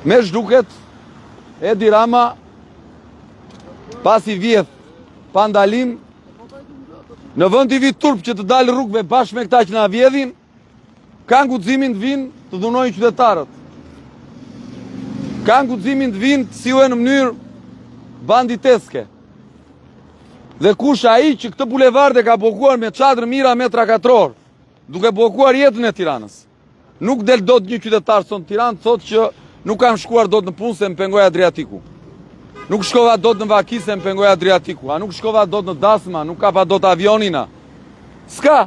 Me zhduket, Edi Rama, pas i vjedh pa ndalim, në vend i vit turp që të dalë rrugëve bashkë me këta që na vjedhin, kanë guximin të vinë të dhunojnë qytetarët. Kanë guximin të vinë të sillen në mënyrë banditeske. Dhe kush ai që këtë bulevard e ka blokuar me çadër mira metra katror, duke blokuar jetën e Tiranës. Nuk del dot një qytetar son Tiranë thotë që nuk kam shkuar dot në punë se më pengoi Adriatiku. Nuk shkova dot në Vaki se më pengoi Adriatiku. A nuk shkova dot në Dasma, nuk kapa dot avionina. S'ka.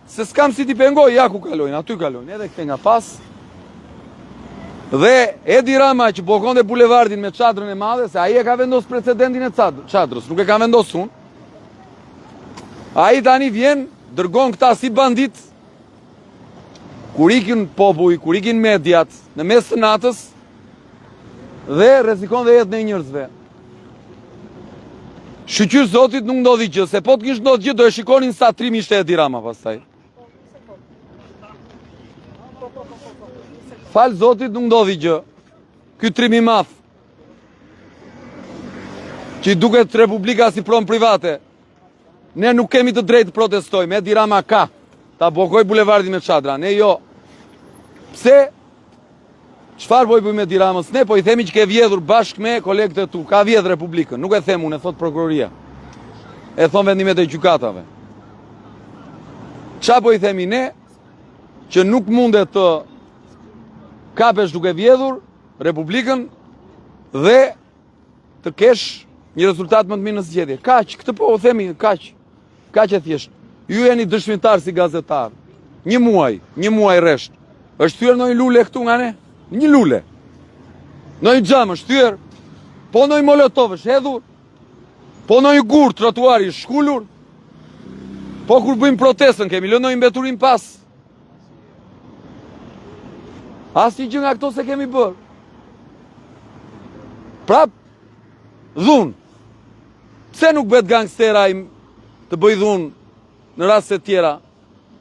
Se s'kam si t'i pengoj, ja ku kalojnë, aty kalojnë, edhe këte nga pas. Dhe Edi Rama që blokonte bulevardin me çadrën e madhe, se ai e ka vendosur precedentin e çadrës, nuk e ka vendosur unë. Ai tani vjen, dërgon këta si bandit, kur ikin popull, kur ikin mediat, në mes të natës, dhe rrezikon dhe jetën e njerëzve. Shqyr Zotit nuk ndodhi gjë, se po të kishte ndodhur gjë do e shikonin sa trim ishte Edi Rama pastaj. Fal Zotit nuk ndodhi gjë. Ky trim i madh, që i duket Republika si pronë private. Ne nuk kemi të drejtë të protestojmë, Edi Rama ka ta blokoj bulevardin me çadra, ne jo. Pse? Çfarë po i bëjmë Edi Ramës? Ne po i themi që ke vjedhur bashkë me kolegët e tu, ka vjedhur Republikën, nuk e them unë, e thot prokuroria. E thon vendimet e gjykatave. Qa po i themi ne? Që nuk mundet të kapesh duke vjedhur Republikën dhe të kesh një rezultat më të mirë në zgjedhje. Kaq, këtë po u themi, kaq. Kaq e thjesht. Ju jeni dëshmitar si gazetar. Një muaj rresht. Është thyer ndonjë lule këtu nga ne? Një lule. Ndonjë xham është thyer. Po ndonjë molotov është hedhur. Po ndonjë gur trotuari është shkulur. Po kur bëjmë protestën kemi lënë ndonjë mbeturim pas. Asnjë gjë nga këto se kemi bërë. Prap, dhunë. Pse nuk bëhet gangstera të bëj dhunë në raste tjera,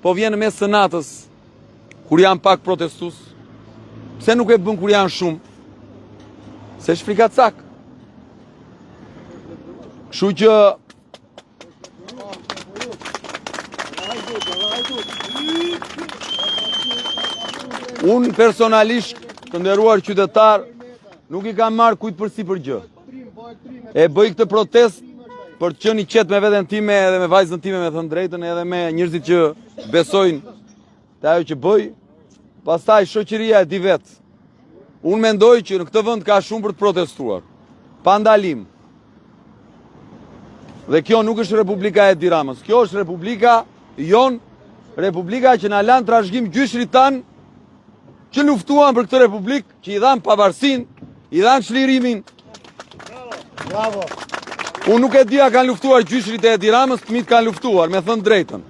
po vjen në mes së natës, kur janë pak protestues? Pse nuk e bën kur janë shumë? Se është frikacak. Kështu që unë personalisht, të nderuar qytetar, nuk i kam marrë kujt përsi për gjë. E bëj këtë protest për të qenë i qetë me veten time edhe me vajzën time, me thënë drejtën, edhe me njerëzit që besojnë te ajo që bëj. Pastaj shoqëria e di vetë. Unë mendoj që në këtë vend ka shumë për të protestuar. Pa ndalim. Dhe kjo nuk është Republika e Edi Ramës. Kjo është Republika jon, Republika që na lan trashëgim gjyshrit tan, që luftuan për këtë Republikë, që i dhan pavarësinë, i dhan çlirimin. Bravo. Unë nuk e di a kanë luftuar gjyshrit e Edi Ramës, fëmijët kanë luftuar, me thënë drejtën.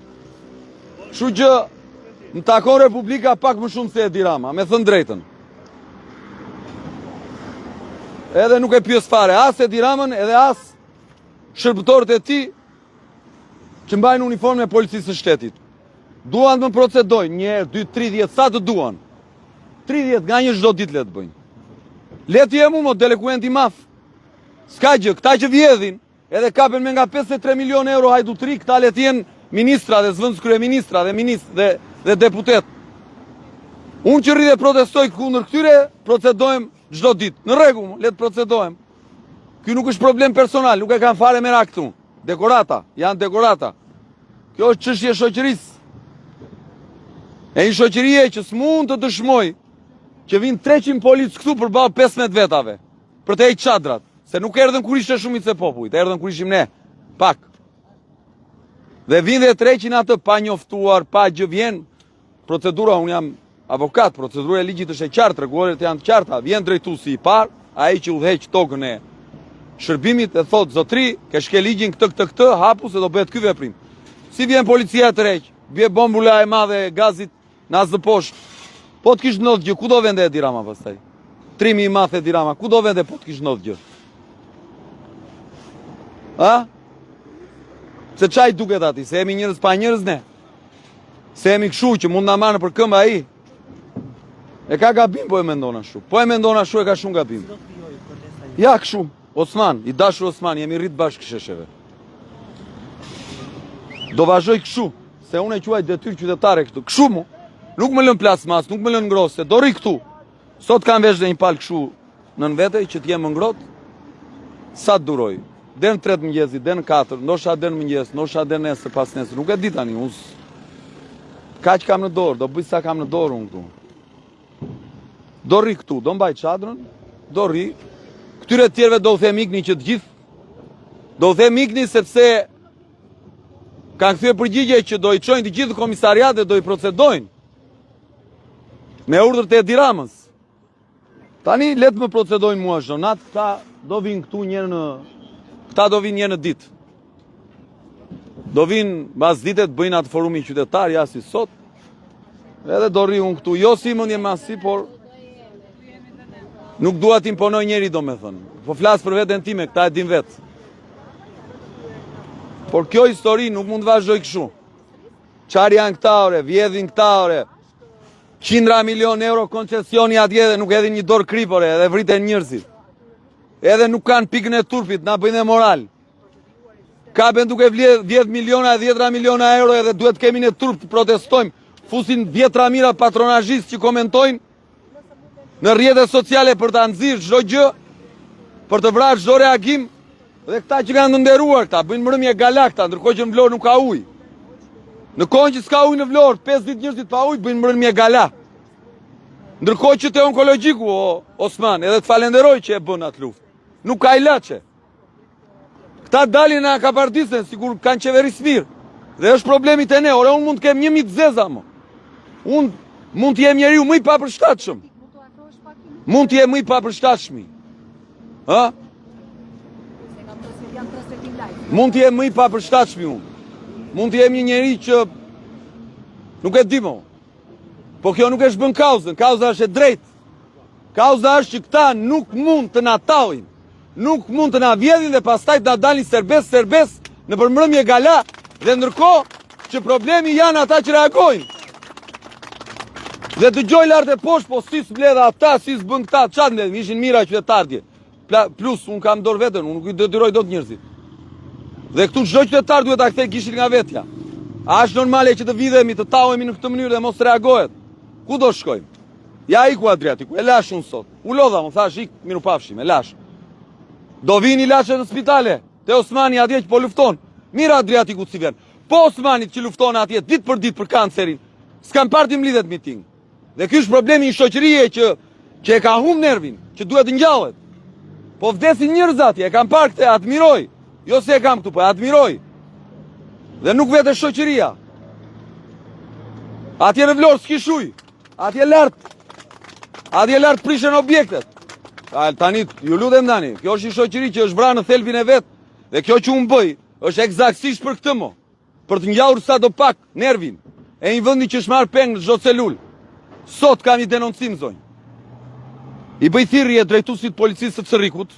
Kështu që më takon Republika pak më shumë se Edi Rama, me thënë drejtën. Edhe nuk e pyes fare as Edi Ramën, edhe as shërbëtorët e tij që mbajnë uniformën e policisë së shtetit. Duan të më procedojnë 1, 2, 30, sa të duan. 30 nga një çdo ditë le të bëjnë. Le të jem unë delekuent i madh. S'ka gjë, këta që vjedhin, edhe kapen me nga 53 milion euro hajdutri, këta le të jenë ministra dhe zvendës kryeministra dhe deputet. Unë që rri dhe protestoj kundër këtyre, procedojmë çdo ditë. Në rregull, le të procedojmë. Ky nuk është problem personal, nuk e kanë fare merak këtu. Dekorata, janë dekorata. Kjo është çështje shoqërisë. E një shoqërie që s'mund të dëshmoj që vinë 300 policë këtu përballë 15 vetave për të hequr çadrat, se nuk erdhën kur ishte shumica e popullit, erdhën kur ishim ne, pak. Dhe vinë dhe 300 atë pa njoftuar, pa gjë, vjen procedura, unë jam avokat, procedura e ligjit është e qartë, rregulloret janë të qarta, vjen drejtuesi i parë, ai që udhëheq tokën e shërbimit e thot zotri, ke shkel ligjin këtë, hapu se do bëhet ky veprim. Si vjen policia të rreq, bie bombula e madhe e gazit në as në poshtë. Po të kishte ndodhur gjë, ku do vende Edi Rama pastaj? Trimi i madh Edi Rama, ku do vende po të kishte ndodhur gjë? A? Se çaj duket aty, se jemi njerëz pa njerëz ne. Se jemi kështu që mund na marrë për këmbë ai. E ka gabim, po e mendon ashtu. Po e mendon ashtu, e ka shumë gabim. Ja, kështu. Osman, i dashur Osman, jemi rrit bashkë shesheve. Do vazhdoj kështu, se unë e quaj detyrë qytetare këtu. Kështu mu, nuk më lën plas mas, nuk më lën ngrose, do rri këtu. Sot kam vesh dhe një palë kështu nën vete, që t'jem ngrot, sa të duroj. Den 3 mëngjesi, den 4, ndosha den mëngjes, ndosha den nesër pas nesër, nuk e di tani, unë kaq kam në dorë, do bëj sa kam në dorë unë këtu. Do rri këtu, do mbaj çadrën, do rri. Këtyre tjerëve do u them ikni që të gjithë. Do u them ikni sepse kanë kthyer përgjigje që do i çojnë të gjithë komisariatet, do i procedojnë me urdhër të Edi Ramës. Tani letë më procedojnë mua zhonat, këta do vinë këtu këta do vinë një në ditë. Do vinë mas ditet bëjnë atë forumi qytetar, ja si sot. Edhe do rri unë këtu, jo si mendje masi, por nuk dua t'imponoj njeri, do me thënë. Po flasë për veten time, këta e din vetë. Por kjo histori nuk mund të vazhdoj kështu. Qarë janë këta ore, vjedhin këta ore, 100 milion euro koncesioni atje dhe nuk edhin një dorë kripore, edhe vriten njërzit. Edhe nuk kanë pikën e turpit, na bëjnë e moral. Kapen duke vjedh 10 miliona, 10 miliona euro, edhe duhet kemi në turp të protestojmë. Fusin 10 mira patronazhist që komentojnë në rrjetet sociale për ta nxirr çdo gjë, për të vrarë çdo reagim, dhe këta që kanë të nderuar këta bëjnë mbrëmje gala këta, ndërkohë që në Vlorë nuk ka ujë. Në kohën që s'ka ujë në Vlorë, 5 ditë njerëzit pa ujë bëjnë mbrëmje gala. Ndërkohë që te onkologjiku Osman, edhe të falenderoj që e bën atë luftë. Nuk ka ilaçe. Këta dalin na kapardisen, sigur kanë qeverisë mirë. Dhe është problemi te ne, ore unë mund të kem 1000 zeza më. Unë mund të jem njeriu më i papërshtatshëm. Mund të jem më i papërshtatshëm. Ha? Mund të jem më i papërshtatshëm unë. Mund të jem një njeri që nuk e di më. Po kjo nuk është bën kauzën, kauza është e drejtë. Kauza është që këta nuk mund të na tallin. Nuk mund të na vjedhin dhe pastaj të na dalin serbes në përmbrëmje gala, dhe ndërkohë që problemi janë ata që reagojnë. Dhe dëgjoj lart e poshtë, po si s'mbledha ata, si s'bën këta, çfarë mbledhin, ishin mira qytetarë. Plus unë kam dorë veten, unë nuk i detyroj dot njerëzit. Dhe këtu çdo qytetar duhet ta kthej kishin nga vetja. A është normale që të vidhemi, të tallemi në këtë mënyrë dhe mos reagohet? Ku do shkojmë? Ja iku Adriatiku, e lash unë sot. U lodha, më thash ik, miru pafshim, e lash. Do vini ilaçe në spitale, te Osmani atje që po lufton. Mira Adriatiku si vjen. Po Osmanit që lufton atje ditë për kancerin, s'kan parti mlidhet miting. Dhe ky është problemi i shoqërie që e ka humb nervin, që duhet të ngjallet. Po vdesin njerëz atje, e kam parë këtë, admiroj. Jo se e kam këtu, po e admiroj. Dhe nuk vete shoqëria. Atje në Vlorë s'kish ujë. Atje lart prishen objektet. Tani, ju lutem tani, kjo është një shoqëri që është vranë në thelbin e vet, dhe kjo që unë bëj është eksaktësisht për këtë mo. Për të ngjallur sadopak nervin e një vendi që është marrë peng në çdo celul. Sot kam një denoncim, zonjë. I bëj thirrje drejtuesit policisë të Cerrikut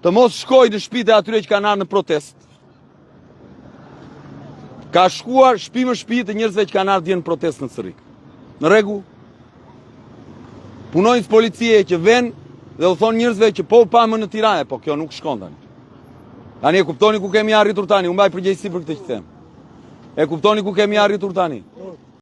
të mos shkojë në shtëpitë e atyre që kanë ardhur në protestë. Ka shkuar shtëpi më shtëpi të njerëzve që kanë ardhur në protestë në Cerrik. Në rregull. Punojnë policie që vën dhe u thon njerëzve që po pa më në Tiranë, po kjo nuk shkon tani. Tani e kuptoni ku kemi arritur tani, unë mbaj përgjegjësi për këtë që them. E kuptoni ku kemi arritur tani.